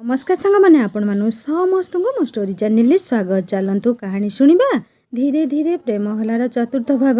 नमस्कार सांग मैंने आपण मानु समस्त मो स्टोरी चैनल स्वागत। चलतु कहानी शुणा धीरे धीरे प्रेम हलार चतुर्थ भाग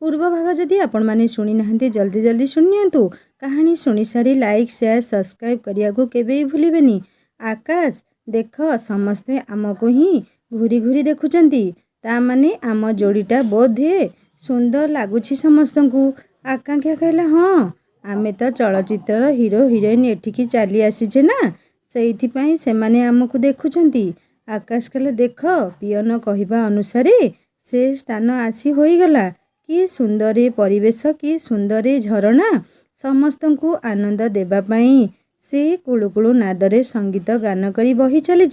पूर्व भाग जदि आपण मैंने शुणी ना जल्दी जल्दी शुणु। कहानी शुणी सारी लाइक शेयर सब्सक्राइब करने को केबे भूलिबेनी। आकाश देख समस्ते आमको ही घूरी घूरी देखुचंती तामाने आम जोड़ीटा बोधे सुंदर लगुच समस्त को। आकांक्षा कहला हाँ आमे तो चलचित्र हीरो हिरोइन एठिकी चली आसीचे ना से माने आमको देखुचंती। आकाश कहले देख पियन कहिबा अनुसारे से स्थान आसी होईगला। कि सुंदर परिवेश कि सुंदर झरणा समस्त को आनंद देबा पाई से कुळुकुळु नादरे संगीत गान करी बही चली।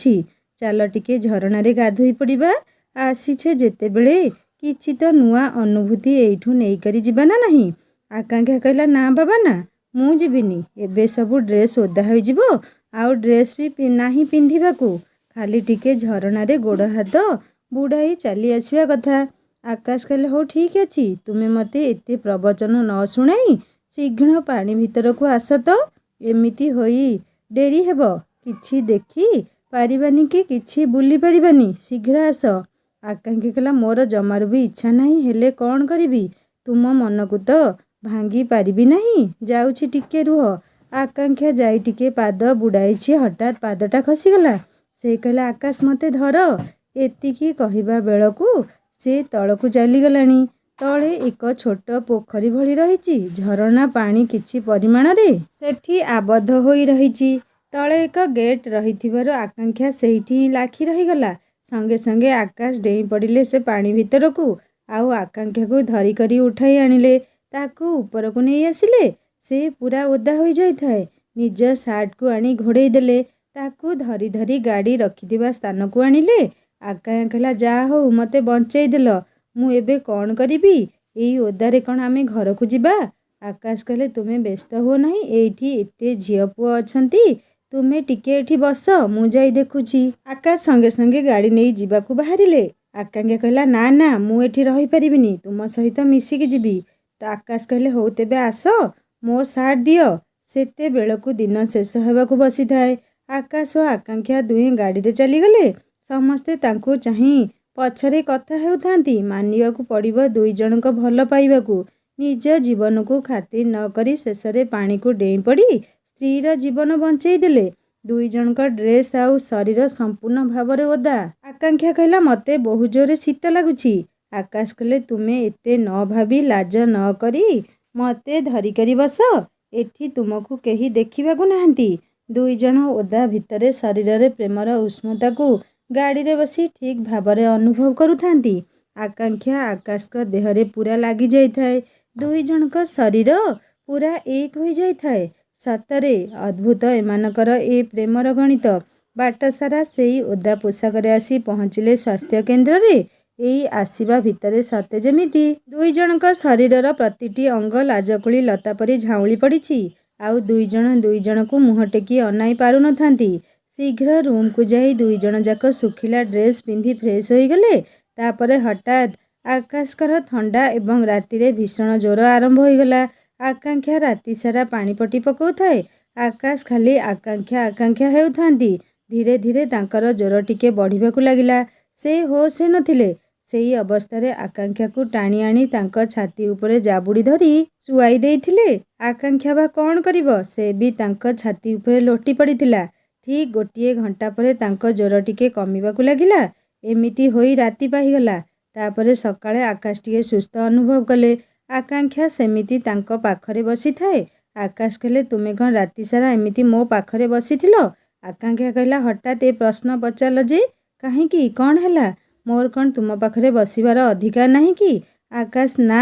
चल टिके झरणारे गाधोई पड़िबा आसीछे जेतेबेले किछि तो नुआ अनुभूति एइठु नेई करी जिबा ना नहीं। आकांक्षा कहला ना बाबा ना मु जिबिनी एबे सबु ड्रेस ओदा होई जिवो आउ ड्रेस भी नाही पिंधिबाकू खाली टिके झरणारे गोड़ हाथ बुड़ाई चली आसवा कथा। आकाश कहले हो ठीक अछि तुमे मते एते प्रवचन न शुणाई शीघ्र पानी भीतर को आस तो एमिति होई डेरी हेबो किछि देखी पारिबानी कि किछि बुली पारिबानी शीघ्र आस। आकांक्षा कहला मोर जमार भी इच्छा नहीं हेले कौन करिबी तुम मन को तो भांगी पारिबी नहीं जाउछि टिके रुह। आकांक्षा जाई टिके पाद बुड़ाई हठात पादटा खसीगला। से कहला आकाश मते धर एतिकी कहिबा बेलकू से तलकू चलीगलानी। तले एक छोट पोखरी भली रही झरणा पानी किछि परिमाण रे सेठी आबद्ध होई रही। तले एक गेट रही आकांक्षा सेठी लाखी रहीगला। संगे संगे आकाश डेई पड़िले से पानी भीतर को आउ आकांक्षा को धरी करी उठाई आनिले ताकू ऊपर को नहीं आसिले। से पूरा ओदा हो जाए निज सार्ट को आनी घोड़े देले ताकू धरी धरी गाड़ी रखिथिबा स्थान को आनिले। आकांक्षा कहला जा हो मते बंचई देल मु एबे कौन करिबी एई ओदारे कौन आमे घर को जिबा। आकाश कहले तुमे व्यस्त हो नहीं एठी एते झियो पुआ अछंती तुमे टिके एठी बस मु जाई देखुची। आकाश संगे संगे गाड़ी नहीं जिबाकू बाहरिले। आकांक्षा कहला ना ना मु एठी रही परिबिनी तुम सहित मिसिकी जिबी। तो आकाश कहले हो तेबे आस मो सार्ट दियो। सेते बेलकू दिन शेष होबाकू बसी थाए। आकाश और आकांक्षा दुहे गाड़ी रे चली गले। समस्ते तांको चाही पछरे कथा हेउथांती मानिबाकू पड़िबो दुई जनक भल पाइबाकू निज जीवन को खातिर न करी शेषरे पानी को डेई पड़ी स्त्रीर जीवन बंचई देले। दुई जनक ड्रेस आउ शरीर संपूर्ण भावरे ओदा। आकांक्षा कहला मते बहु जोरे शीत लागुची। आकाश कहले तुमे एते न भाबी लाज न करी मते धरी करी बस एठी तुमको केही देखिबाकू नाहंती। दुई जन ओदा भितरे शरीर रे प्रेमर उष्णता को गाड़ी रे बसी ठीक भावरे अनुभव करुथांती। आकांक्षा आकाश का देहरे पूरा लागी जाई थाए। दुई जनक शरीर पूरा एक हो जाई थाए। सतरे अद्भुत एमानकर ए प्रेमर गणित। बाट सारा सेई ओदा पोशाक रे आसी पहुँचिले स्वास्थ्य केन्द्र रे। एई आसीबा भितरे सते जेमिति दुई जनक शरीरर प्रतिटी अंग लाजकुली लता परी झाउली पड़िछि आउ दुई जन को मुह टेकी अनाई पारु नथांती। शीघ्र रूम को जाई दुई जन जाक सुखिला ड्रेस पिंधि फ्रेश होई गले। तापरे हठात आकाशकर थंडा एवं रातिरे भीषण ज्वर आरंभ होईगला। आकांक्षा राति सारा पानी पटी पकाउथाए। आकाश खाली आकांक्षा आकांक्षा हेउथांती। धीरे धीरे तांकर ज्वर टिके बढ़िबाकू लागिला। से होश नथिले। सेई अवस्थारे आकांक्षा को टाणी आनी तांको छाती उपरे जाबुड़ी धरी सुआई देइथिले। आकांक्षा बा कौन करिबो से भी तांको छाती उपरे लोटी पड़िथिला। ठीक गोटिए घंटा परे तांको ज्वर टिके कमिबाकू लागिला। एमिति होई राति पाहिगला। तापरे सकाळे आकाश टिके सुस्थ अनुभव कले। आकांक्षा सेमिति तांको पाखरे बसी थाए। आकाश कहले तुमे कौन राति सारा एमिति मो पाखरे बसीथिलो। आकांक्षा कहला हठात ए प्रश्न पचारल जे काहेकि कौन हैला मोर कौन तुम पाखरे बसिबार अधिकार नहीं कि। आकाश ना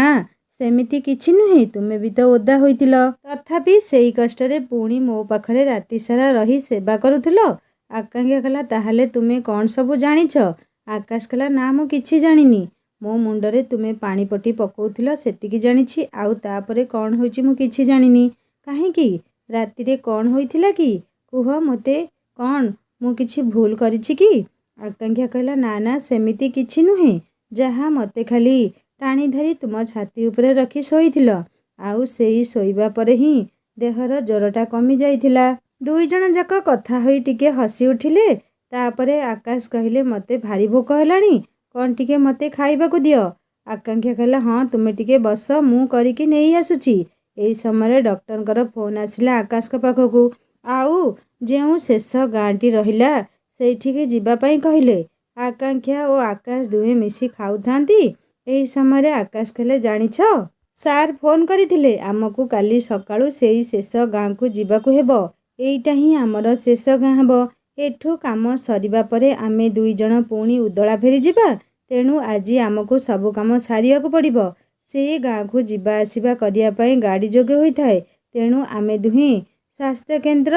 सेमिति किछि नुहे तुमे भी तो ओदा होइतिलो तथापि सेई कष्टरे पुणी मो पाखरे राति सारा रही सेवा करुथिलो। आकांक्षा कहला ताहाले तुमे कौन सबु जानिछ। आकाश कहला ना मु किछि जानिनी मो मुंडरे तुमे पानी पटी पकाउथिलो सेतिकी जानिछि आउ तापरे कौन होइछि मु किछि जानिनी। काहेकि रातिरे कौन होइथिला कि कुह मते कौन मु किछि भूल करिछि कि। आकांक्षा कहला ना ना सेमिति किछि नुहे जहा मते खाली टाणी धरी तुम छाती उपरे रखी शोइथिलो आउ सेई शोइबा परे ही देहर ज्वरटा कमी जाइथिला। ଦୁଇ ଜଣ ଯାକ କଥା ହୋଇ ଟିକେ ହସି ଉଠିଲେ। ତାପରେ ଆକାଶ କହିଲେ, ମୋତେ ଭାରି ଭୋକ ହେଲାଣି, କ'ଣ ଟିକେ ମୋତେ ଖାଇବାକୁ ଦିଅ। ଆକାଂକ୍ଷା କହିଲା, ହଁ ତୁମେ ଟିକେ ବସ, ମୁଁ କରିକି ନେଇ ଆସୁଛି। ଏହି ସମୟରେ ଡକ୍ଟରଙ୍କର ଫୋନ୍ ଆସିଲା ଆକାଶଙ୍କ ପାଖକୁ। ଆଉ ଯେଉଁ ଶେଷ ଗାଁଟି ରହିଲା ସେଇଠିକି ଯିବା ପାଇଁ କହିଲେ। ଆକାଂକ୍ଷା ଓ ଆକାଶ ଦୁହେଁ ମିଶି ଖାଉଥାନ୍ତି। ଏହି ସମୟରେ ଆକାଶ କହିଲେ, ଜାଣିଛ ସାର୍ ଫୋନ୍ କରିଥିଲେ, ଆମକୁ କାଲି ସକାଳୁ ସେଇ ଶେଷ ଗାଁକୁ ଯିବାକୁ ହେବ। ଏଇଟା ହିଁ ଆମର ଶେଷ ଗାଁ ହେବ। ଏଠୁ କାମ ସରିବା ପରେ ଆମେ ଦୁଇ ଜଣ ପୁଣି ଉଦଳା ଫେରିଯିବା। ତେଣୁ ଆଜି ଆମକୁ ସବୁ କାମ ସାରିବାକୁ ପଡ଼ିବ। ସେ ଗାଁକୁ ଯିବା ଆସିବା କରିବା ପାଇଁ ଗାଡ଼ି ଯୋଗ୍ୟ ହୋଇଥାଏ। ତେଣୁ ଆମେ ଦୁହେଁ ସ୍ୱାସ୍ଥ୍ୟକେନ୍ଦ୍ର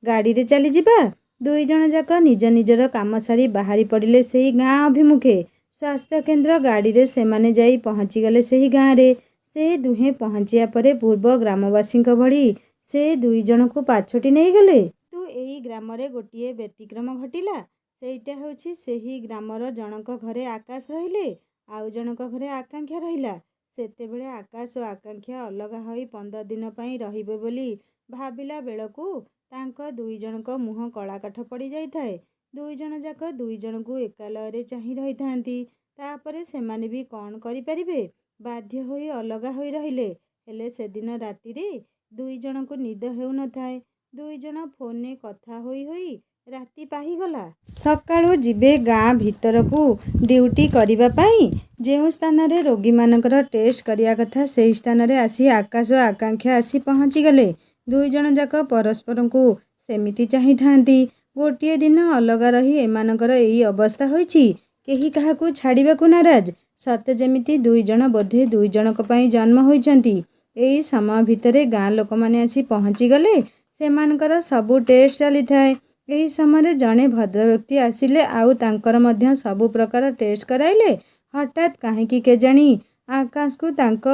ଗାଡ଼ିରେ ଚାଲିଯିବା। ଦୁଇ ଜଣ ଯାକ ନିଜ ନିଜର କାମ ସାରି ବାହାରି ପଡ଼ିଲେ ସେହି ଗାଁ ଅଭିମୁଖେ। ସ୍ୱାସ୍ଥ୍ୟକେନ୍ଦ୍ର ଗାଡ଼ିରେ ସେମାନେ ଯାଇ ପହଞ୍ଚିଗଲେ ସେହି ଗାଁରେ। ସେ ଦୁହେଁ ପହଞ୍ଚିବା ପରେ ପୂର୍ବ ଗ୍ରାମବାସୀଙ୍କ ଭଳି ସେ ଦୁଇ ଜଣଙ୍କୁ ପାଛୋଟି ନେଇଗଲେ। କିନ୍ତୁ ଏହି ଗ୍ରାମରେ ଗୋଟିଏ ବ୍ୟତିକ୍ରମ ଘଟିଲା। ସେଇଟା ହେଉଛି ସେହି ଗ୍ରାମର ଜଣଙ୍କ ଘରେ ଆକାଶ ରହିଲେ, ଆଉ ଜଣଙ୍କ ଘରେ ଆକାଂକ୍ଷା ରହିଲା। ସେତେବେଳେ ଆକାଶ ଓ ଆକାଂକ୍ଷା ଅଲଗା ହୋଇ 15 ଦିନ ପାଇଁ ରହିବେ ବୋଲି ଭାବିଲା ବେଳକୁ ତାଙ୍କ ଦୁଇ ଜଣଙ୍କ ମୁହଁ କଳାକାଠ ପଡ଼ିଯାଇଥାଏ। ଦୁଇ ଜଣ ଯାକ ଦୁଇ ଜଣଙ୍କୁ ଏକାଲୟରେ ଚାହିଁ ରହିଥାନ୍ତି। ତାପରେ ସେମାନେ ବି କ'ଣ କରିପାରିବେ, ବାଧ୍ୟ ହୋଇ ଅଲଗା ହୋଇ ରହିଲେ। ହେଲେ ସେଦିନ ରାତିରେ ଦୁଇ ଜଣଙ୍କୁ ନିଦ ହେଉନଥାଏ। ଦୁଇ ଜଣ ଫୋନ୍ରେ କଥା ହୋଇ ହୋଇ ରାତି ପାହିଗଲା। ସକାଳୁ ଯିବେ ଗାଁ ଭିତରକୁ ଡ୍ୟୁଟି କରିବା ପାଇଁ। ଯେଉଁ ସ୍ଥାନରେ ରୋଗୀମାନଙ୍କର ଟେଷ୍ଟ କରିବା କଥା ସେହି ସ୍ଥାନରେ ଆସି ଆକାଶ ଓ ଆକାଂକ୍ଷା ଆସି ପହଞ୍ଚିଗଲେ। ଦୁଇ ଜଣ ଯାକ ପରସ୍ପରଙ୍କୁ ସେମିତି ଚାହିଁଥାନ୍ତି। ଗୋଟିଏ ଦିନ ଅଲଗା ରହି ଏମାନଙ୍କର ଏଇ ଅବସ୍ଥା ହୋଇଛି। କେହି କାହାକୁ ଛାଡ଼ିବାକୁ ନାରାଜ। ସତେ ଯେମିତି ଦୁଇ ଜଣ ବୋଧେ ଦୁଇ ଜଣଙ୍କ ପାଇଁ ଜନ୍ମ ହୋଇଛନ୍ତି। ଏହି ସମୟ ଭିତରେ ଗାଁ ଲୋକମାନେ ଆସି ପହଞ୍ଚିଗଲେ। ସେମାନଙ୍କର ସବୁ ଟେଷ୍ଟ ଚାଲିଥାଏ। ଏହି ସମୟରେ ଜଣେ ଭଦ୍ରବ୍ୟକ୍ତି ଆସିଲେ ଆଉ ତାଙ୍କର ମଧ୍ୟ ସବୁ ପ୍ରକାର ଟେଷ୍ଟ କରାଇଲେ। ହଠାତ୍ କାହିଁକି କେଜାଣି ଆକାଶକୁ ତାଙ୍କ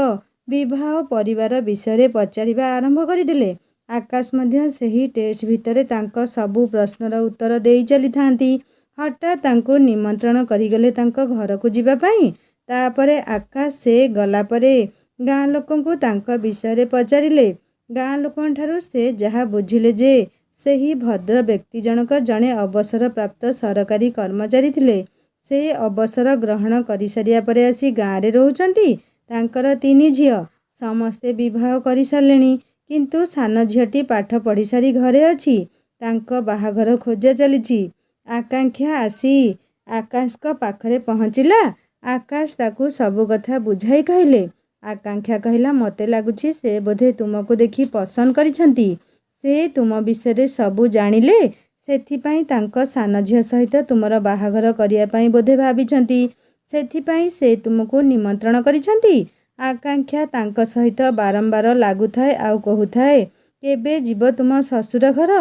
ବିବାହ ପରିବାର ବିଷୟରେ ପଚାରିବା ଆରମ୍ଭ କରିଦେଲେ। ଆକାଶ ମଧ୍ୟ ସେହି ଟେଷ୍ଟ ଭିତରେ ତାଙ୍କ ସବୁ ପ୍ରଶ୍ନର ଉତ୍ତର ଦେଇ ଚାଲିଥାନ୍ତି। ହଠାତ୍ ତାଙ୍କୁ ନିମନ୍ତ୍ରଣ କରିଗଲେ ତାଙ୍କ ଘରକୁ ଯିବା ପାଇଁ। ତାପରେ ଆକାଶ ସେ ଗଲା ପରେ ଗାଁ ଲୋକଙ୍କୁ ତାଙ୍କ ବିଷୟରେ ପଚାରିଲେ। ଗାଁ ଲୋକଙ୍କଠାରୁ ସେ ଯାହା ବୁଝିଲେ ଯେ ସେହି ଭଦ୍ର ବ୍ୟକ୍ତି ଜଣକ ଜଣେ ଅବସରପ୍ରାପ୍ତ ସରକାରୀ କର୍ମଚାରୀ ଥିଲେ। ସେ ଅବସର ଗ୍ରହଣ କରିସାରିବା ପରେ ଆସି ଗାଁରେ ରହୁଛନ୍ତି। ତାଙ୍କର 3 ଝିଅ, ସମସ୍ତେ ବିବାହ କରିସାରିଲେଣି। କିନ୍ତୁ ସାନ ଝିଅଟି ପାଠ ପଢ଼ିସାରି ଘରେ ଅଛି। ତାଙ୍କ ବାହାଘର ଖୋଜା ଚାଲିଛି। ଆକାଂକ୍ଷା ଆସି ଆକାଶଙ୍କ ପାଖରେ ପହଞ୍ଚିଲା। ଆକାଶ ତାକୁ ସବୁ କଥା ବୁଝାଇ କହିଲେ। ଆକାଂକ୍ଷା କହିଲା, ମୋତେ ଲାଗୁଛି ସେ ବୋଧେ ତୁମକୁ ଦେଖି ପସନ୍ଦ କରିଛନ୍ତି। ସେ ତୁମ ବିଷୟରେ ସବୁ ଜାଣିଲେ, ସେଥିପାଇଁ ତାଙ୍କ ସାନ ଝିଅ ସହିତ ତୁମର ବାହାଘର କରିବା ପାଇଁ ବୋଧେ ଭାବିଛନ୍ତି। ସେଥିପାଇଁ ସେ ତୁମକୁ ନିମନ୍ତ୍ରଣ କରିଛନ୍ତି। ଆକାଂକ୍ଷା ତାଙ୍କ ସହିତ ବାରମ୍ବାର ଲାଗୁଥାଏ ଆଉ କହୁଥାଏ, କେବେ ଯିବ ତୁମ ଶ୍ୱଶୁର ଘର,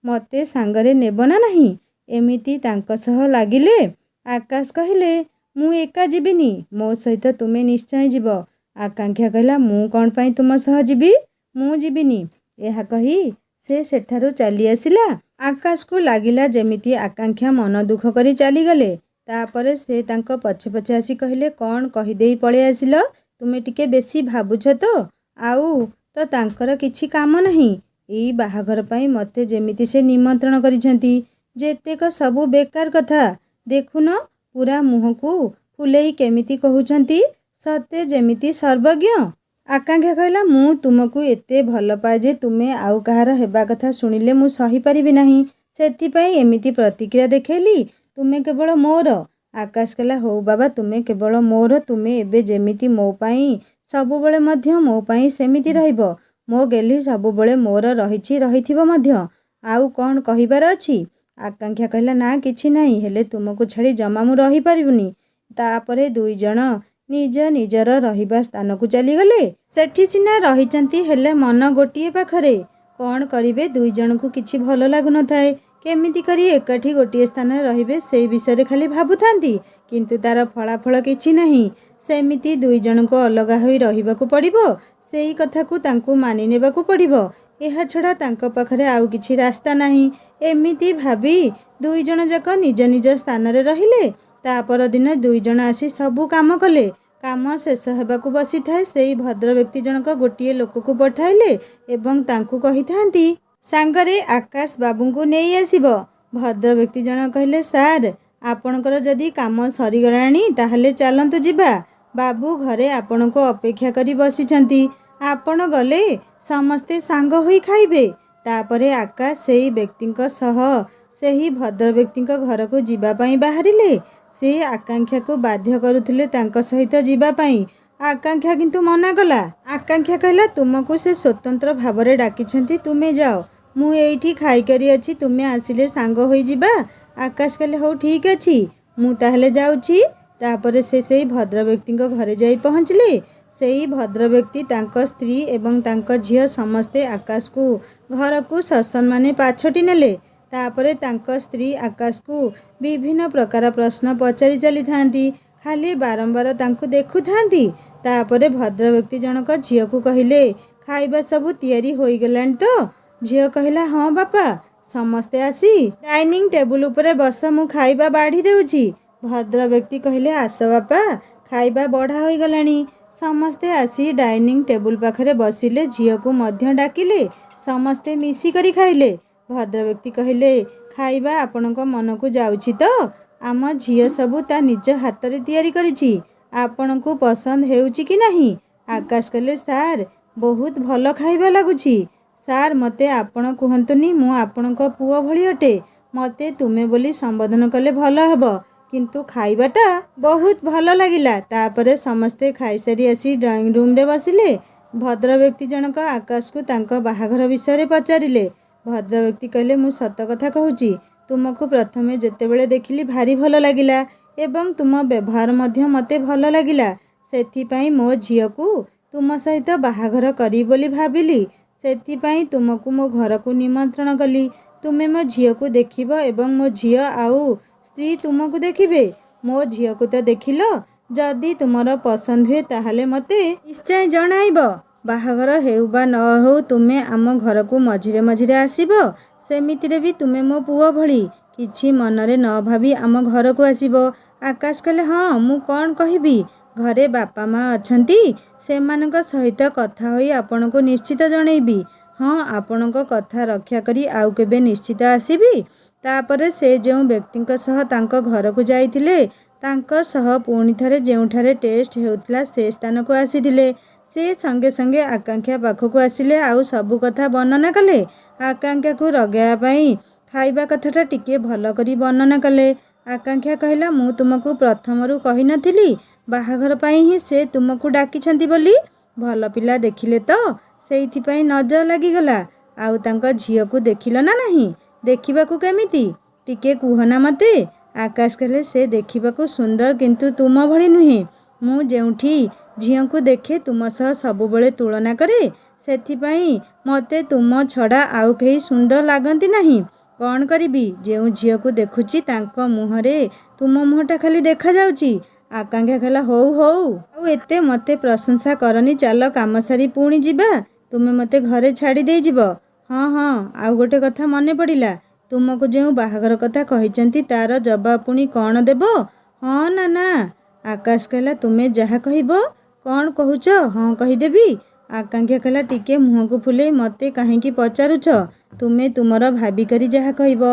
ମୋତେ ସାଙ୍ଗରେ ନେବ ନା ନାହିଁ। ଏମିତି ତାଙ୍କ ସହ ଲାଗିଲେ। ଆକାଶ କହିଲେ, ମୁଁ ଏକା ଯିବିନି, ମୋ ସହିତ ତୁମେ ନିଶ୍ଚୟ ଯିବ। ଆକାଂକ୍ଷା କହିଲା, ମୁଁ କ'ଣ ପାଇଁ ତୁମ ସହ ଯିବି, ମୁଁ ଯିବିନି। ଏହା କହି ସେ ସେଠାରୁ ଚାଲି ଆସିଲା। ଆକାଶକୁ ଲାଗିଲା ଯେମିତି ଆକାଂକ୍ଷା ମନ ଦୁଃଖ କରି ଚାଲିଗଲେ। ତାପରେ ସେ ତାଙ୍କ ପଛେ ପଛେ ଆସି କହିଲେ, କ'ଣ କହିଦେଇ ପଳେଇ ଆସିଲ, ତୁମେ ଟିକେ ବେଶୀ ଭାବୁଛ ତ। ଆଉ ତ ତାଙ୍କର କିଛି କାମ ନାହିଁ। ଏଇ ବାହାଘର ପାଇଁ ମୋତେ ଯେମିତି ସେ ନିମନ୍ତ୍ରଣ କରିଛନ୍ତି, ଯେତେକ ସବୁ ବେକାର କଥା। ଦେଖୁନ ପୁରା ମୁହଁକୁ ଫୁଲେଇ କେମିତି କହୁଛନ୍ତି, ସତେ ଯେମିତି ସର୍ବଜ୍ଞ। ଆକାଂକ୍ଷା କହିଲା, ମୁଁ ତୁମକୁ ଏତେ ଭଲ ପାଏ ଯେ ତୁମେ ଆଉ କାହାର ହେବା କଥା ଶୁଣିଲେ ମୁଁ ସହିପାରିବି ନାହିଁ। ସେଥିପାଇଁ ଏମିତି ପ୍ରତିକ୍ରିୟା ଦେଖେଇଲି। ତୁମେ କେବଳ ମୋର। ଆକାଶ କହିଲା, ହଉ ବାବା, ତୁମେ କେବଳ ମୋର। ତୁମେ ଏବେ ଯେମିତି ମୋ ପାଇଁ, ସବୁବେଳେ ମଧ୍ୟ ମୋ ପାଇଁ ସେମିତି ରହିବ। ମୋ ଗେହ୍ଲି ସବୁବେଳେ ମୋର ରହିଛି, ରହିଥିବ ମଧ୍ୟ। ଆଉ କ'ଣ କହିବାର ଅଛି। ଆକାଂକ୍ଷା କହିଲା, ନା କିଛି ନାହିଁ, ହେଲେ ତୁମକୁ ଛାଡ଼ି ଜମା ମୁଁ ରହିପାରିବୁନି। ତାପରେ ଦୁଇ ଜଣ ନିଜ ନିଜର ରହିବା ସ୍ଥାନକୁ ଚାଲିଗଲେ। ସେଠି ସିନା ରହିଛନ୍ତି, ହେଲେ ମନ ଗୋଟିଏ ପାଖରେ। କ'ଣ କରିବେ, ଦୁଇ ଜଣଙ୍କୁ କିଛି ଭଲ ଲାଗୁନଥାଏ। କେମିତି କରି ଏକାଠି ଗୋଟିଏ ସ୍ଥାନରେ ରହିବେ ସେଇ ବିଷୟରେ ଖାଲି ଭାବୁଥାନ୍ତି। କିନ୍ତୁ ତାର ଫଳାଫଳ କିଛି ନାହିଁ। ସେମିତି ଦୁଇ ଜଣଙ୍କୁ ଅଲଗା ହୋଇ ରହିବାକୁ ପଡ଼ିବ। ସେଇ କଥାକୁ ତାଙ୍କୁ ମାନି ନେବାକୁ ପଡ଼ିବ। ଏହା ଛଡ଼ା ତାଙ୍କ ପାଖରେ ଆଉ କିଛି ରାସ୍ତା ନାହିଁ। ଏମିତି ଭାବି ଦୁଇ ଜଣ ଯାକ ନିଜ ନିଜ ସ୍ଥାନରେ ରହିଲେ। ତା ପରଦିନ ଦୁଇ ଜଣ ଆସି ସବୁ କାମ କଲେ। କାମ ଶେଷ ହେବାକୁ ବସିଥାଏ। ସେଇ ଭଦ୍ର ବ୍ୟକ୍ତି ଜଣକ ଗୋଟିଏ ଲୋକକୁ ପଠାଇଲେ ଏବଂ ତାଙ୍କୁ କହିଥାନ୍ତି, ସାଙ୍ଗରେ ଆକାଶ ବାବୁଙ୍କୁ ନେଇ ଆସିବ। ଭଦ୍ର ବ୍ୟକ୍ତି ଜଣ କହିଲେ, ସାର୍ ଆପଣଙ୍କର ଯଦି କାମ ସରିଗଲାଣି ତାହେଲେ ଚାଲନ୍ତୁ ଯିବା। ବାବୁ ଘରେ ଆପଣଙ୍କୁ ଅପେକ୍ଷା କରି ବସିଛନ୍ତି। ଆପଣ ଗଲେ ସମସ୍ତେ ସାଙ୍ଗ ହୋଇ ଖାଇବେ। ତାପରେ ଆକାଶ ସେହି ବ୍ୟକ୍ତିଙ୍କ ସହ ସେହି ଭଦ୍ର ବ୍ୟକ୍ତିଙ୍କ ଘରକୁ ଯିବା ପାଇଁ ବାହାରିଲେ। ସେ ଆକାଂକ୍ଷାକୁ ବାଧ୍ୟ କରୁଥିଲେ ତାଙ୍କ ସହିତ ଯିବା ପାଇଁ। ଆକାଂକ୍ଷା କିନ୍ତୁ ମନା କଲା। ଆକାଂକ୍ଷା କହିଲା, ତୁମକୁ ସେ ସ୍ୱତନ୍ତ୍ର ଭାବରେ ଡାକିଛନ୍ତି, ତୁମେ ଯାଅ, ମୁଁ ଏଇଠି ଖାଇକରି ଅଛି, ତୁମେ ଆସିଲେ ସାଙ୍ଗ ହୋଇଯିବା। ଆକାଶ କହିଲେ, ହଉ ଠିକ୍ ଅଛି, ମୁଁ ତାହେଲେ ଯାଉଛି। ତାପରେ ସେ ସେହି ଭଦ୍ର ବ୍ୟକ୍ତିଙ୍କ ଘରେ ଯାଇ ପହଞ୍ଚିଲେ। ସେହି ଭଦ୍ର ବ୍ୟକ୍ତି, ତାଙ୍କ ସ୍ତ୍ରୀ ଏବଂ ତାଙ୍କ ଝିଅ ସମସ୍ତେ ଆକାଶକୁ ଘରକୁ ସସମ୍ମାନେ ପାଛୋଟି ନେଲେ। ତାପରେ ତାଙ୍କ ସ୍ତ୍ରୀ ଆକାଶକୁ ବିଭିନ୍ନ ପ୍ରକାର ପ୍ରଶ୍ନ ପଚାରି ଚାଲିଥାନ୍ତି, ଖାଲି ବାରମ୍ବାର ତାଙ୍କୁ ଦେଖୁଥାନ୍ତି। ତାପରେ ଭଦ୍ର ବ୍ୟକ୍ତି ଜଣକ ଝିଅକୁ କହିଲେ, ଖାଇବା ସବୁ ତିଆରି ହୋଇଗଲାଣି ତ? ଝିଅ କହିଲା, ହଁ ବାପା, ସମସ୍ତେ ଆସି ଡାଇନିଂ ଟେବୁଲ ଉପରେ ବସ, ମୁଁ ଖାଇବା ବାଢ଼ି ଦେଉଛି। ଭଦ୍ର ବ୍ୟକ୍ତି କହିଲେ, ଆସ ବାପା, ଖାଇବା ବଢ଼ା ହୋଇଗଲାଣି। ସମସ୍ତେ ଆସି ଡାଇନିଂ ଟେବୁଲ ପାଖରେ ବସିଲେ। ଝିଅକୁ ମଧ୍ୟ ଡାକିଲେ। ସମସ୍ତେ ମିଶିକରି ଖାଇଲେ। ଭଦ୍ର ବ୍ୟକ୍ତି କହିଲେ, ଖାଇବା ଆପଣଙ୍କ ମନକୁ ଯାଉଛି ତ? ଆମ ଝିଅ ସବୁ ତା ନିଜ ହାତରେ ତିଆରି କରିଛି। ଆପଣଙ୍କୁ ପସନ୍ଦ ହେଉଛି କି ନାହିଁ? ଆକାଶ କହିଲେ, ସାର୍ ବହୁତ ଭଲ ଖାଇବା ଲାଗୁଛି। ସାର୍ ମୋତେ ଆପଣ କୁହନ୍ତୁନି, ମୁଁ ଆପଣଙ୍କ ପୁଅ ଭଳି ଅଟେ। ମୋତେ ତୁମେ ବୋଲି ସମ୍ବୋଧନ କଲେ ଭଲ ହେବ, କିନ୍ତୁ ଖାଇବାଟା ବହୁତ ଭଲ ଲାଗିଲା। ତାପରେ ସମସ୍ତେ ଖାଇସାରି ଆସି ଡ୍ରଇଂ ରୁମ୍ରେ ବସିଲେ। ଭଦ୍ର ବ୍ୟକ୍ତି ଜଣକ ଆକାଶକୁ ତାଙ୍କ ବାହାଘର ବିଷୟରେ ପଚାରିଲେ। ଭଦ୍ର ବ୍ୟକ୍ତି କହିଲେ, ମୁଁ ସତ କଥା କହୁଛି, ତୁମକୁ ପ୍ରଥମେ ଯେତେବେଳେ ଦେଖିଲି ଭାରି ଭଲ ଲାଗିଲା ଏବଂ ତୁମ ବ୍ୟବହାର ମଧ୍ୟ ମୋତେ ଭଲ ଲାଗିଲା। ସେଥିପାଇଁ ମୋ ଝିଅକୁ ତୁମ ସହିତ ବାହାଘର କରିବି ବୋଲି ଭାବିଲି। ସେଥିପାଇଁ ତୁମକୁ ମୋ ଘରକୁ ନିମନ୍ତ୍ରଣ କଲି। ତୁମେ ମୋ ଝିଅକୁ ଦେଖିବ ଏବଂ ମୋ ଝିଅ ଆଉ ସ୍ତ୍ରୀ ତୁମକୁ ଦେଖିବେ। ମୋ ଝିଅକୁ ତ ଦେଖିଲ, ଯଦି ତୁମର ପସନ୍ଦ ହୁଏ ତାହେଲେ ମୋତେ ନିଶ୍ଚୟ ଜଣାଇବ। ବାହାଘର ହେଉ ବା ନ ହେଉ, ତୁମେ ଆମ ଘରକୁ ମଝିରେ ମଝିରେ ଆସିବ। ସେମିତିରେ ବି ତୁମେ ମୋ ପୁଅ ଭଳି, କିଛି ମନରେ ନ ଭାବି ଆମ ଘରକୁ ଆସିବ। ଆକାଶ କହିଲେ, ହଁ, ମୁଁ କ'ଣ କହିବି, ଘରେ ବାପା ମା ଅଛନ୍ତି, ସେମାନଙ୍କ ସହିତ କଥା ହୋଇ ଆପଣଙ୍କୁ ନିଶ୍ଚିତ ଜଣାଇବି। ହଁ, ଆପଣଙ୍କ କଥା ରକ୍ଷା କରି ଆଉ କେବେ ନିଶ୍ଚିତ ଆସିବି। ତାପରେ ସେ ଯେଉଁ ବ୍ୟକ୍ତିଙ୍କ ସହ ତାଙ୍କ ଘରକୁ ଯାଇଥିଲେ, ତାଙ୍କ ସହ ପୁଣି ଥରେ ଯେଉଁଠାରେ ଟେଷ୍ଟ ହେଉଥିଲା ସେ ସ୍ଥାନକୁ ଆସିଥିଲେ। ସେ ସଙ୍ଗେ ସଙ୍ଗେ ଆକାଂକ୍ଷା ପାଖକୁ ଆସିଲେ, ଆଉ ସବୁ କଥା ବର୍ଣ୍ଣନା କଲେ। ଆକାଂକ୍ଷାକୁ ରଗାଇବା ପାଇଁ ଖାଇବା କଥାଟା ଟିକେ ଭଲ କରି ବର୍ଣ୍ଣନା କଲେ। ଆକାଂକ୍ଷା କହିଲା, ମୁଁ ତୁମକୁ ପ୍ରଥମରୁ କହିନଥିଲି ବାହାଘର ପାଇଁ ହିଁ ସେ ତୁମକୁ ଡାକିଛନ୍ତି ବୋଲି? ଭଲ ପିଲା ଦେଖିଲେ ତ, ସେଇଥିପାଇଁ ନଜର ଲାଗିଗଲା। ଆଉ ତାଙ୍କ ଝିଅକୁ ଦେଖିଲ ନା ନାହିଁ? ଦେଖିବାକୁ କେମିତି ଟିକେ କୁହ ନା ମୋତେ। ଆକାଶ କହିଲେ, ସେ ଦେଖିବାକୁ ସୁନ୍ଦର, କିନ୍ତୁ ତୁମ ଭଳି ନୁହେଁ। ମୁଁ ଯେଉଁଠି ଝିଅଙ୍କୁ ଦେଖେ ତୁମ ସହ ସବୁବେଳେ ତୁଳନା କରେ, ସେଥିପାଇଁ ମୋତେ ତୁମ ଛଡ଼ା ଆଉ କେହି ସୁନ୍ଦର ଲାଗନ୍ତି ନାହିଁ। କ'ଣ କରିବି, ଯେଉଁ ଝିଅକୁ ଦେଖୁଛି ତାଙ୍କ ମୁହଁରେ ତୁମ ମୁହଁଟା ଖାଲି ଦେଖାଯାଉଛି। ଆକାଂକ୍ଷା କହିଲା, ହଉ ହଉ, ଆଉ ଏତେ ମୋତେ ପ୍ରଶଂସା କରନି, ଚାଲ କାମ ସାରି ପୁଣି ଯିବା। ତୁମେ ମୋତେ ଘରେ ଛାଡ଼ି ଦେଇଯିବ। ହଁ ହଁ, ଆଉ ଗୋଟେ କଥା ମନେ ପଡ଼ିଲା, ତୁମକୁ ଯେଉଁ ବାହାଘର କଥା କହିଛନ୍ତି ତାର ଜବାବ ପୁଣି କ'ଣ ଦେବ? ହଁ ନା ନା? ଆକାଶ କହିଲା, ତୁମେ ଯାହା କହିବ। କ'ଣ କହୁଛ? ହଁ କହିଦେବି। ଆକାଂକ୍ଷା କହିଲା, ଟିକେ ମୁହଁକୁ ଫୁଲେଇ ମୋତେ କାହିଁକି ପଚାରୁଛ? ତୁମେ ତୁମର ଭାବିକରି ଯାହା କହିବ।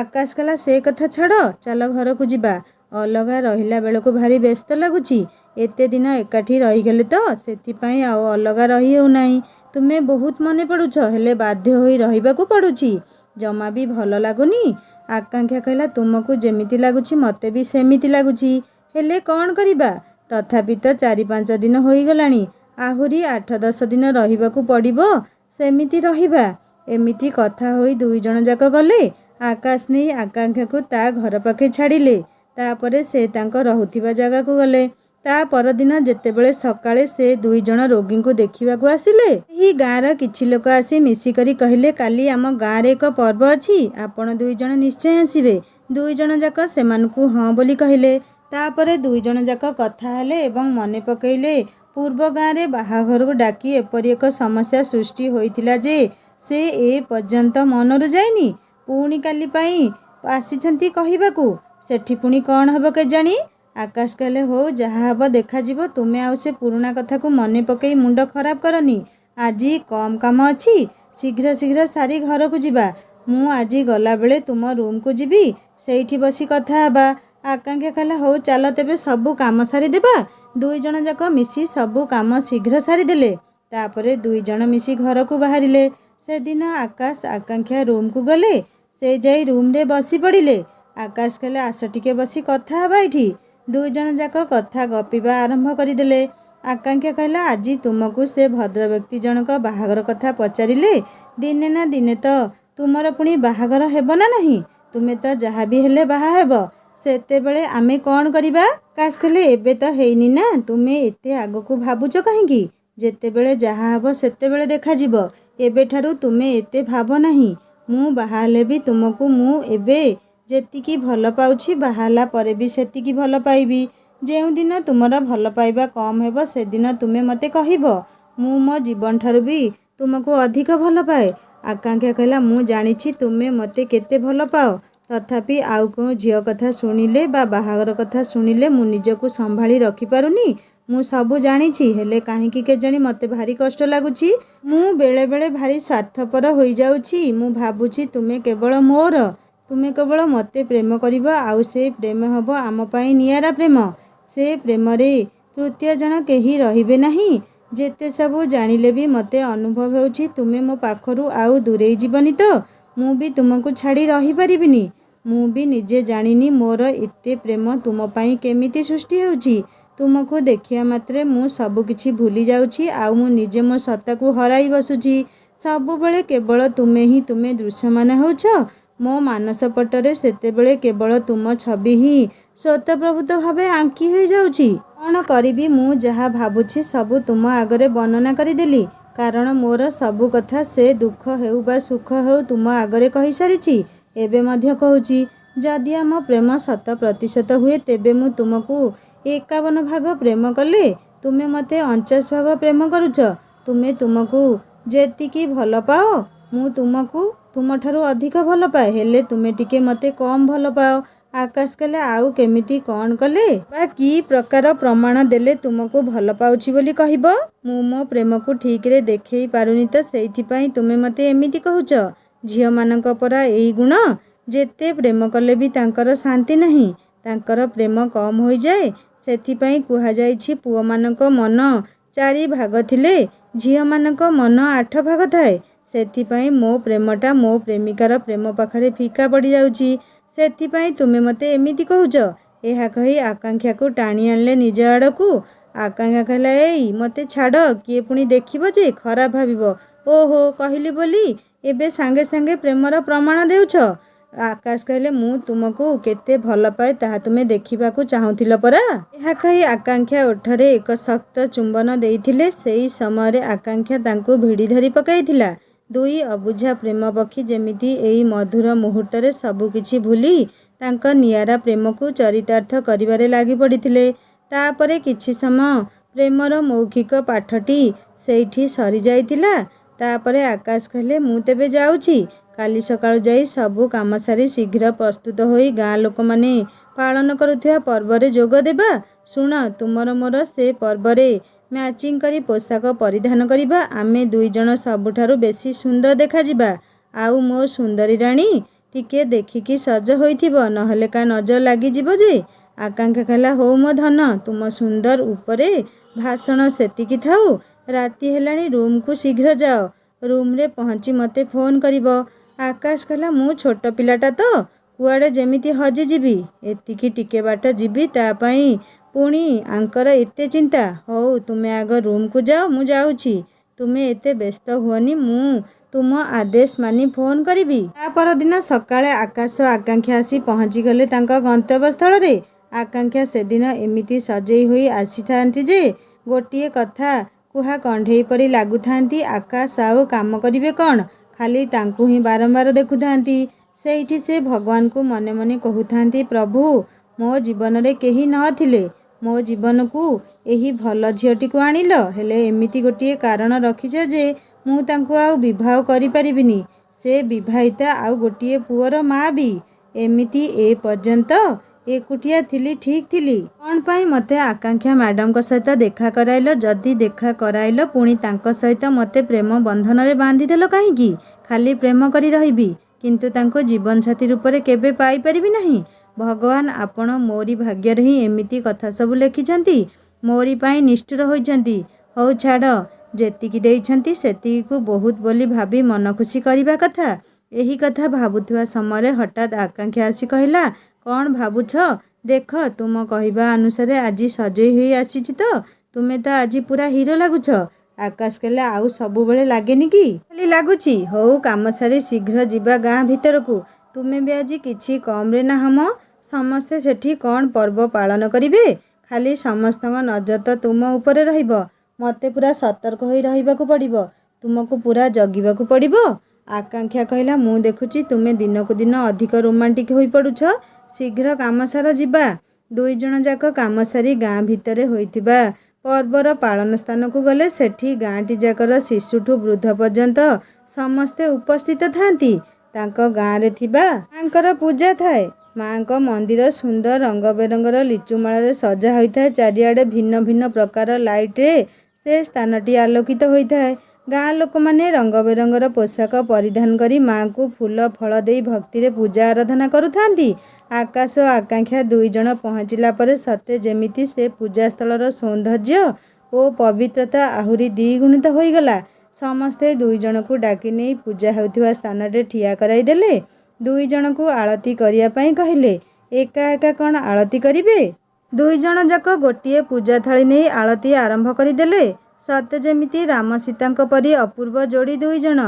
ଆକାଶ କହିଲା, ସେ କଥା ଛାଡ଼, ଚାଲ ଘରକୁ ଯିବା। ଅଲଗା ରହିଲା ବେଳକୁ ଭାରି ବ୍ୟସ୍ତ ଲାଗୁଛି। ଏତେ ଦିନ ଏକାଠି ରହିଗଲେ ତ, ସେଥିପାଇଁ ଆଉ ଅଲଗା ରହି ହେଉନାହିଁ। ତୁମେ ବହୁତ ମନେ ପଡ଼ୁଛ, ହେଲେ ବାଧ୍ୟ ହୋଇ ରହିବାକୁ ପଡ଼ୁଛି। ଜମା ବି ଭଲ ଲାଗୁନି। ଆକାଂକ୍ଷା କହିଲା, ତୁମକୁ ଯେମିତି ଲାଗୁଛି ମୋତେ ବି ସେମିତି ଲାଗୁଛି, ହେଲେ କ'ଣ କରିବା? ତଥାପି ତ 4-5 ଦିନ ହୋଇଗଲାଣି, ଆହୁରି 8-10 ଦିନ ରହିବାକୁ ପଡ଼ିବ। ସେମିତି ରହିବା। ଏମିତି କଥା ହୋଇ 2 ଜଣ ଯାକ ଗଲେ। ଆକାଶ ନେଇ ଆକାଂକ୍ଷାକୁ ତା ଘର ପାଖେ ଛାଡ଼ିଲେ। ତାପରେ ସେ ତାଙ୍କ ରହୁଥିବା ଜାଗାକୁ ଗଲେ। ତା ପରଦିନ ଯେତେବେଳେ ସକାଳେ ସେ 2 ଜଣ ରୋଗୀଙ୍କୁ ଦେଖିବାକୁ ଆସିଲେ, ଏହି ଗାଁର କିଛି ଲୋକ ଆସି ମିଶିକରି କହିଲେ, କାଲି ଆମ ଗାଁରେ ଏକ ପର୍ବ ଅଛି, ଆପଣ 2 ଜଣ ନିଶ୍ଚୟ ଆସିବେ। 2 ଜଣ ଯାକ ସେମାନଙ୍କୁ ହଁ ବୋଲି କହିଲେ। ତାପରେ 2 ଜଣ ଯାକ କଥା ହେଲେ ଏବଂ ମନେ ପକାଇଲେ ପୂର୍ବ ଗାଁରେ ବାହାଘରକୁ ଡାକି ଏପରି ଏକ ସମସ୍ୟା ସୃଷ୍ଟି ହୋଇଥିଲା ଯେ ସେ ଏ ପର୍ଯ୍ୟନ୍ତ ମନରୁ ଯାଇନି। ପୁଣି କାଲି ପାଇଁ ଆସିଛନ୍ତି କହିବାକୁ। ସେଠି ପୁଣି କ'ଣ ହେବ କେଜାଣି? ଆକାଶ କହିଲେ, ହଉ, ଯାହା ହେବ ଦେଖାଯିବ। ତୁମେ ଆଉ ସେ ପୁରୁଣା କଥାକୁ ମନେ ପକାଇ ମୁଣ୍ଡ ଖରାପ କରନି। ଆଜି କମ୍ କାମ ଅଛି, शीघ्र शीघ्र सारी घर को जीवा। मु आज गला बेले तुम रूम को जीवी, सेठी बसी कथा हेबा। आकांक्षा कहला हो चल तेबे सबू काम सारी देबा। दुई जण जाक मिसी सबू काम शीघ्र सारी देले। तापरे दुई जण मिसी घर को बाहरिले। से दिन आकाश आकांक्षा रूम को गले। से जाई रूम रे बसी पड़िले। आकाश कहले आस टिके बसी कथा हेबा एठी। दुई जण जाक कथा गपिबा आरंभ करिदेले। आकांक्षा कहला आज तुमको से भद्र व्यक्ति जनक बाहागर कथा पचारिले दिने ना दिने तो तुमर पुणी बाहागर हेब ना नहीं, तुमे तो जहाँ भी हेले बाहा हेब, सेतेबेले आमे कौन करिबा। आकाश कहले एबे तो हेइनी ना, तुमे एते आगको भाबुच काहेकि, जेतेबेले जहाँ हेब सेतेबेले देखा जिवो, एबे ठारू तुमे एते भाब नहीं। मु बाहा हेले भी तुमको मु एबे जेतिकी भल पाउछि बाहाला परे भी सेतिकी भल पाइबी। जेउ दिन तुमर भल पाइबा कम हेब से दिन तुमे मते कहिबो। मु मो जीवन ठारू भी तुमको अधिक भल पाए। आकांक्षा कहला मु जानिछि तुमे मते केते भल पाओ, तथापि आउ को झियो कथा सुनिले बा बाहागर कथा सुनिले मु निजको संभाली रखि पारुनी। मु सबु जानिछि, हेले काहेकि केजणी मते भारी कष्ट लागुछि। मु बेले बेले भारी स्वार्थपर होई जाउछि। मु भाबुछि तुमे केवल मोर, तुमे केवल मते प्रेम करिबो, आउ से प्रेम हबो आम पई नियारा प्रेम। से प्रेम रे तृतीय जन केही रहिबे नहीं। जेते सबू जानिले भी मते अनुभव होउछि तुमे मो पाखरु आउ दूरेई जीवनी तो मु भी तुमको छाड़ी रही परिबिनी। मु भी निजे जानिनी मोर एते प्रेम तुम पई केमिति सृष्टि होउछि। तुमको देखिया मात्रे मु सबु किछि भूली जाउछि, आउ मु निजे मो सत्ता को हराई बसुछि। सबु बेले केवल तुमे ही तुमे दृश्यमान होउछ मो मानस पटरे, सेतेबेले केवल तुम छवि ही स्वतःप्रभुत भावे आंकी हो जाउछि। कौन करिबी, मु जहा भाबुछि सबु तुम आगरे वर्णना करिदेली, कारण मोर सबु कथा से दुख हेउ बा सुख हेउ तुम आगरे कहि सारिछि। एबे मध्य कहूछि जदि आम प्रेम 100% हुए तेबे मु तुमको 51 भाग प्रेम कले, तुमे मते 49 भाग प्रेम करुछ। तुमे तुमको जेतिकी भल पाओ मु तुमको तुमठारु अधिक भल पाए, हेले तुमे टिके मते कम भल पाओ। आकाश कहले आउ केमिति कौन कले बा कि प्रकार प्रमाण देले तुमको भल पाउछि बोली कहिबो। मु मो प्रेम को ठीक रे देखै पारुनी तो सेइथि पई तुमे मते एमिति कहूछ। झियो मानक परा एई गुण, जेते प्रेम कले भी तांकर शांति नहीं, तांकर प्रेम कम होई जाए। सेथि पई कुहा जाइछि पुओ मानक मन 4 भाग थिले झियो मानक मन 8 भाग थाए। सेथि पई मो प्रेमटा मो प्रेमिकार प्रेम पाखरे फीका पड़ी जाउछि। सेथि पई तुमे मते एमिति कहूछ। एहा कही आकांक्षा को टाणी आनले निज आड़कू। आकांक्षा कहला एई मते छाड़, किए पुणी देखिबो जे खराब भाबिबो। ओहो कहली बोली एबे सांगे सांगे प्रेमर प्रमाण देउछ। आकाश कहले मु तुमको केते भल पाए ताहा तुमे देखिबाकू चाहुथिल परा। एहा कही आकांक्षा ओठरे एक शक्त चुंबन देइथिले। सेई समय आकांक्षा तांको भिड़ी धरी पकाइथिला। दुई अबुझा प्रेम पक्षी जेमिति एई मधुर मुहूर्त रे सबु किछि भूली तांक नियारा प्रेम को चरितार्थ करिबारे लागि पड़िथिले। तापरे किछि समय प्रेमर मौखिक पाठटी सेठी सरी जाइतिला। तापरे आकाश कहले मु तेबे जाउछि, काली सकाळु जाई सबु काम सारी शीघ्र प्रस्तुत होई गाँ लोक माने पालन करुथिबा पर्व रे जोग देबा। सुण तुमर मोर से पर्व रे मैचिंग करी पोशाक परिधान करिबा। आमे दुई जण सबुठारु बेसी सुंदर देखा जिबा। आउ मो सुंदरी राणी टिके देखिकी सज होइथिबो, नहले का नजर लागि जिवो जे। आकांक्षा कहला हो मो धन, तुम सुंदर उपरे भाषण सेतिकी थाउ। राति हेलाणी रूम को शीघ्र जाओ, रूम रे पहुंची मते फोन करिबो। आकाश कहला मु छोट पिलाटा तो कुआडे जेमिति हजि जिबी, एतिकी टिके बाट जिबी ता पई पुणी आंकर एते चिंता। हो तुमे आग रूम को जाओ, मु जाउछि। तुमे एते व्यस्त हुअनी, मु तुम आदेश मानी फोन करिबी। ता पर दिन सकाळे आकाश आकांक्षा आसी पहुंची गले तांका गंतव्य स्थल रे। आकांक्षा से दिन एमिति सजेई होई आसीथांती जे गोटिए कथा कुहा कंढेई परी लागुथांती। आकाश आउ काम करिवे कौन, खाली तांकु ही बारंबार देखुथांती। सेठी से भगवान को मने मने कहूथांती प्रभु मो जीवन रे केही न थिले, मो जीवन को एही भल झियोटी को आनिल, हेले एमिति गोटिए कारण रखिछ जे मु तांको आउ विवाह करि परिबिनी। से विवाहिता आउ गोटिए पुअर माँ भी। एमिति ए पर्यंत एकुटिया थिली ठीक थिली कौन पाई मते आकांक्षा मैडम को सहित देखा कराइल जदि देखा कराइल पुणी तांको सहित मते प्रेम बंधन रे बांधी देलो काहेकि खाली प्रेम करी रहिबी किंतु तांको जीवन साथी रूप रे केबे पाई परिबी नहीं। भगवान आपण मोरी भाग्य रे ही एमिति कथा सब लिखिछंती मोरी पाई निष्ठुर होइछंती। हौ छाड़ जेतिकी देइछंती सेतिकी को बहुत बोली भाभी मन खुशी करिबा कथा। एही कथा भाबुथुआ समय हठात आकांक्षा आसी कहला कौन भाबुछ देख तुम कहवा अनुसार आज सजई हुई आसीछि तो तुमे तो आज पूरा हीरो लगुछ। आकाश कहला आउ सबु बेले लागेनी कि खाली लागुछि। हौ काम सारी शीघ्र जीवा गाँ भीतर को तुमे भी आज किछि कम रे ना हम समस्ते सेठी कौन पर्व पालन करिवे खाली समस्त नजर तो तुम उपरे रहिबो मते पूरा सतर्क होई रहिबाकू पड़िबो तुमको पूरा जगिबाकू पड़िबो। आकांक्षा कहला मु देखुछि तुमे दिन को दिन अधिक रोमांटिक होई पड़ुछ शीघ्र काम सार जीवा। दुई जण जाक काम सारी गाँ भितरे होइथिबा पर्वर पालन स्थान को गले सेठी गाँटी जाकर शिशुठू वृद्ध पर्यंत समस्ते उपस्थित थांती। तांको गाँ रे थिबा मांकर पूजा थाए माँ को मंदिर सुंदर रंग बेरंगर लिचुमाल सजा होता है चारिआडे भिन्न भिन्न प्रकार लाइट रे से स्थानटी आलोकित होता है। गाँ लोक माने रंग बेरंगर पोशाक परिधान करी माँ को फूल फल दे भक्ति रे पूजा आराधना करुथांती। आकाश और आकांक्षा दुई जण पहुँचला पर सते जेमिति से पूजास्थलर सौंदर्य और पवित्रता आहुरी द्विगुणित होईगला। समस्ते दुई जण को डाकी नहीं पूजा होउथिबा स्थान रे ठिया कराई देले। दुई जण को आलती करिया पई कहिले एका एका कौन आलती करिवे। दुई जण जाक गोटिए पूजा थाली नहीं आलती आरंभ करिदेले सते जेमिति राम सीतांक परी अपूर्व जोड़ी दुई जण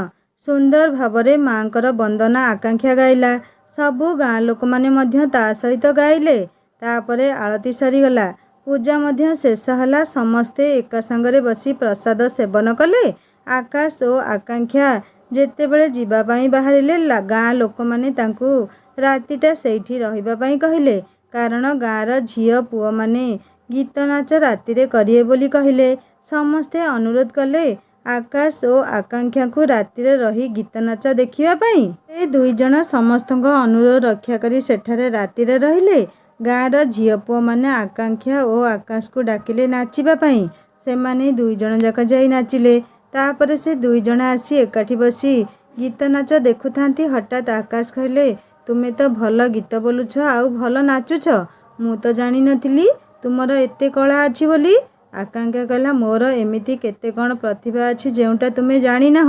सुंदर भावरे मांकर वंदना आकांक्षा गाइला। सबु गाँ लोक माने मध्य ता सहित गाइले। तापरे आलती सरीगला पूजा मध्य शेष होला समस्ते एका संगरे बसी प्रसाद सेवन कले। आकाश और आकांक्षा जेतेबेले जीवा पाई बाहरिले गाँ लोक माने तांकू रातिटा सेठी रहिबा पाई कहिले कारण गाँर झियो पुओ माने गीत नाच राति रे करिए बोली कहिले। समस्ते अनुरोध कले आकाश और आकांक्षा को राति रे रही गीत नाच देखिबा पाई। ए दुई जण समस्तଙ୍କ अनुरोध रक्षा करी सेठारे राति रे रहिले। गाँर झियो पुओ माने आकांक्षा और आकाश को डाकिले नाचिबा पाई। सेमाने दुई जण जाक जाई नाचिले। तापरे से दुई जण आसी एकाठी बसी गीत नाच देखुथांती। हठात आकाश कहले तुमे तो भल गीत बोलुछ आउ भल नाचुछ मु तो जानी नथिली तुमर एते कला अछि बोली। आकांक्षा कहला मोर एमिति केते कौन प्रतिभा अछि जेउटा तुमे जानी ना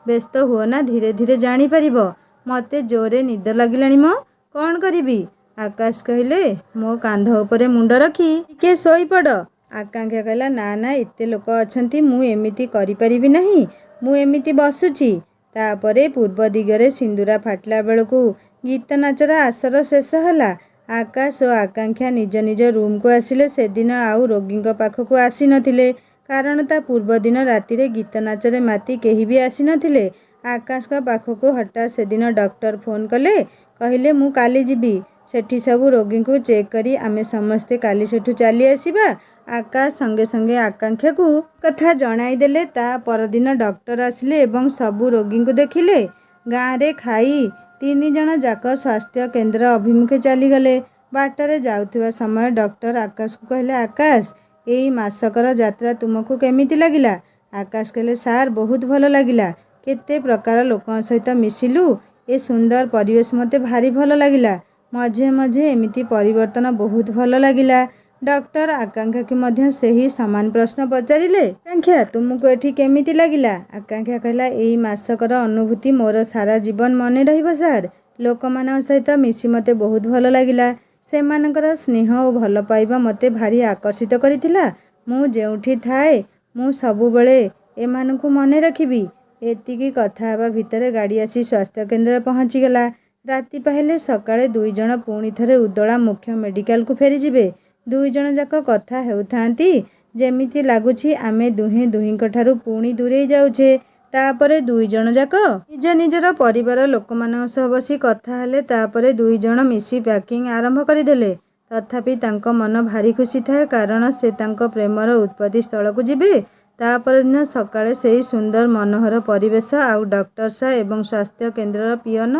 व्यस्त हुओ ना धीरे धीरे जानी परिबो मते जोरे निद लागिलानी मो कौन करिबी। आकाश कहले मो कांध उपरे मुंड रखी टिके सोई पड़। आकांक्षा कहला ना ना एते लोक अछंती मु एमिति करि परिबि नहीं मु एमिति बसुची। तापरे पूर्व दिगरे सिंदूरा फाटला बेलकू गीत नाचर आसर शेष होला। आकाश और आकांक्षा निज निज रूम को आसिले। से दिन आउ रोगी पाखक आसी नथिले कारण ता पूर्व दिन राति रे गीत नाचरे माती केही भी आसी नथिले। आकाश का पाखक हठात से दिन डॉक्टर फोन कले कहले मु काली जीबी सेठी सब रोगी को चेक करी आमे समस्ते काली सेठू चली आसीबा। आकाश संगे संगे आकांक्षा को कथा जणाई देले। ता परदिन डॉक्टर आसिले एवं सबु रोगी को देखिले। गाँ रे खाई तीन जण जाक स्वास्थ्य केन्द्र अभिमुखे चलीगले। बाटरे जाउथिबा समय डॉक्टर आकाश को कहले आकाश एई मासकर यात्रा तुमको केमिति लागिला। आकाश कहले सार बहुत भल लागिला केते प्रकार लोक सहित मिसिलु ए सुंदर परिवेश मते भारी भल लागिला मझे मझे एमिति परिवर्तन बहुत भल लागिला। डॉक्टर आकांक्षा की मध्य सेही समान प्रश्न पचारिले आकांक्षा तुमको एठी केमिति लागिला। आकांक्षा कहला एई मासकर अनुभूति मोर सारा जीवन मने रहिबो सार लोक मान सहित मिसी मते बहुत भल लागिला सेमानकर स्नेह और भल पाइबा मते भारी आकर्षित करिथिला। मु जेउठी थाए मु सबुबेले एमानकु मने रखिबी। एतिकी कथा हेबा भितरे गाड़ी आसी स्वास्थ्य केन्द्र पहुँची गला। राति पाहिले सकाळे दुई जण पुणी थरे उदला मुख्य मेडिकल को फेरी जिबे। दुई जण जाक कथा हेउथांती जेमिति लागुछि आमे दुहे दुहिंक ठारू पुणी दूरे जाउछे। तापरे दुई जण जाक निज निजर परिवार लोक मान सह बसी कथा हेले। तापरे दुई जण मिसी पैकिंग आरंभ करिदेले। तथापि तांको मन भारी खुशी थाए कारण से तांको प्रेमर उत्पत्ति स्थल को जिबे। तापर दिन सकाळे सेही सुंदर मनोहर परिवेश आउ डॉक्टर सा एवं स्वास्थ्य केन्द्र पियन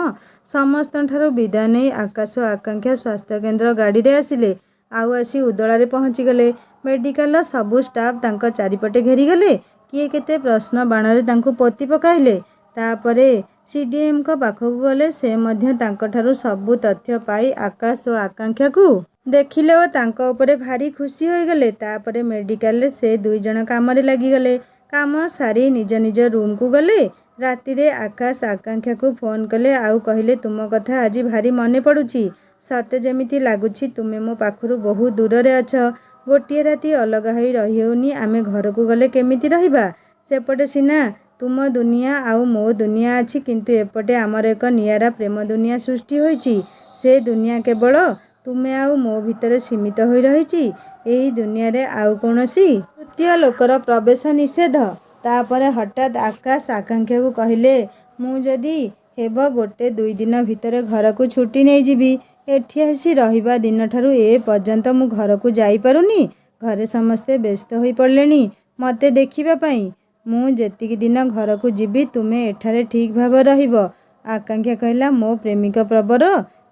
समस्त विदाय नहीं आकाश आकांक्षा स्वास्थ्य केन्द्र गाड़ी रे आसिले आउ आसी उदलारे पहुँची गले। मेडिकल सबु स्टाफ तांको चारिपटे घेरीगले किए केते प्रश्न बाणरे तांको पोती पकाइले। तापरे सीडीएम को पाखकु गले से मध्य तांको ठारू सबु तथ्य पाई आकाश और आकांक्षा को देखिले और तांको उपरे भारी खुशी हो गले। तापरे मेडिकल रे से दुई जण काम रे लागी गले। काम सारी निज निज रूम को गले। राति रे आकाश आकांक्षा को फोन कले आउ कहले तुम कथा आज भारी मने पड़ुची सते जेमिति लागुची तुमे मो पाखरु बहुत दूर रे अछ गोटिए राति अलग होई रही होनी आमे घर को गले केमिति रहिबा सेपटे सिना तुम दुनिया आउ मो दुनिया अछि किंतु एपटे आमर एक नियारा प्रेम दुनिया सृष्टि होईची से दुनिया केवल तुमे आउ मो भितर सीमित होई रहिची एही दुनिया रे आउ कोनोसी तृतीय लोकर प्रवेश निषेध। तापर हठात आकाश आकांक्षा को कहले मु जदी हेब गोटे दुई दिन भितर घर को छुट्टी नहीं जीवी एठी आसी रहिबा दिन ठारू ए पर्यंत मु घर को जाई पारुनी घरे समस्ते व्यस्त होई पड़लेनी मते देखिबा पई मु जेतिकी दिन घर को जीवी तुमे एठारे ठीक भाव रहिबो। आकांक्षा कहला मो प्रेमिक प्रबर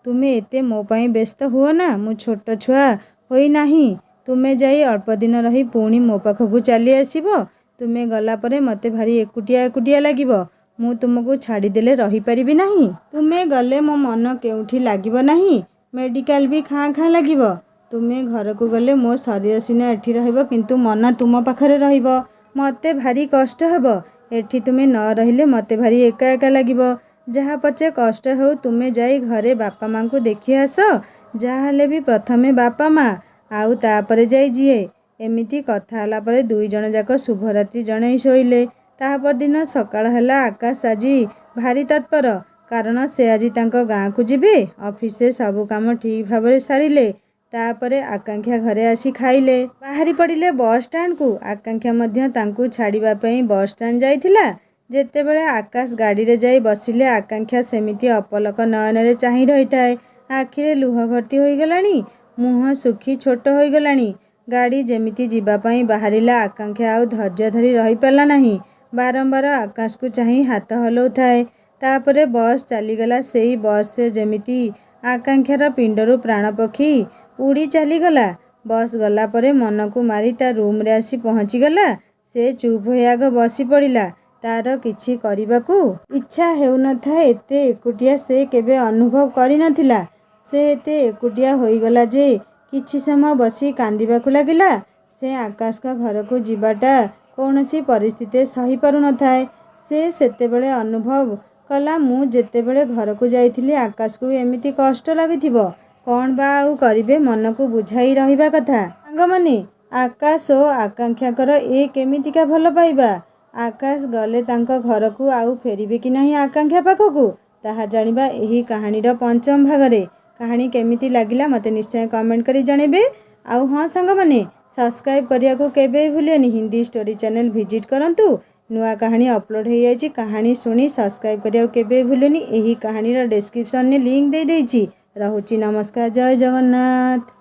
तुमे एते मो पई व्यस्त हुओ ना मु छोट छुआ होई नाही तुमे जाई अल्प दिन रही पुणी मो पाखकु चली आसीबो तुमे गला परे मते भारी एकुटिया एकुटिया लागिबो मु तुमको छाड़ी देले रही परिबी नाही तुमे गले मो मन केउठी लागिबो नाही मेडिकल भी खाँ खाँ लागिबो तुमे घर को गले मो शरीर सिना एठी रहइबो किंतु मन तुम पाखरे रहइबो मते भारी कष्ट हबो एठी तुमे न रहिले मते भारी एका एका लागिबो जहा पछे कष्ट हो तुमे जाई घरे बापा मां को देखि आस जाहाले भी प्रथमे बापा मां आउ तापरे जाई जिए एमिति कथा हला परे दुई जण जाक शुभरात्रि जणई शोइले। तापर दिन सकाळ हला आकाश आजी भारी तत्पर कारण से आजी तांको गाँ को जिबे ऑफिस से सब काम ठीक भाव सारिले। तापरे आकांक्षा घरे आसी खाइले बाहरी पड़िले बस स्टैंड को आकांक्षा मध्य तांको छाड़िबा पई बस स्टैंड जाइथिला जेतेबेले आकाश गाड़ी रे जाई बसिले आकांक्षा सेमिति अपलक नयन रे चाहि रहिताए आखिरे लुह भर्ती होई गलानी मुह सुखी छोट होई गलानी गाड़ी जेमिति जीवा पई बाहरिला आकांक्षा आउ धैर्य धरी रही पाला नाही बारंबार आकाश को चाहि हाथ हलौथाए। तापरे बस चलीगला सेई बस से जेमिति आकांक्षार पिंडरू प्राण पक्षी उड़ी चलीगला बस गला परे मन को मारी ता रूम रे आसी पहुँची गला से चुप होई आग बसी पड़िला तार किछि करिबाकू इच्छा हेउ नथा एते एकुटिया से केबे अनुभव करि नथिला से एते एकुटिया होई गला जे किछि समय बसी कांदिबाकू लागिला से आकाश का घर को जीवाटा कौनसी परिस्थिति सही पारु नथाए से सेतेबेले अनुभव कला मु जेतेबेले घर को जाइथिली आकाश को एमिति कष्ट लागिथिबो कौन बा आउ करिबे मन को बुझाई रहिबा कथा सांगमाने आकाश और आकांक्षा कर ए केमितिका भल पाइबा आकाश गले तांको घर को आउ फेरिबे कि नाही आकांक्षा पाखकू ताहा जानिबा एही कहानीर पंचम भागरे कहानी केमिति लागिला मते निश्चय कमेंट करी जणेबे आउ हाँ सांगमाने सब्सक्राइब करिया को केबे भूलियनी हिंदी स्टोरी चैनल विजिट करंतु नुआ कहानी अपलोड हो जाइए कहानी शुणी सब्सक्राइब करिया को केबे भूलियनी एही कहानीर डिस्क्रिप्शन ने लिंक दे देइछि। रहुछि नमस्कार जय जगन्नाथ।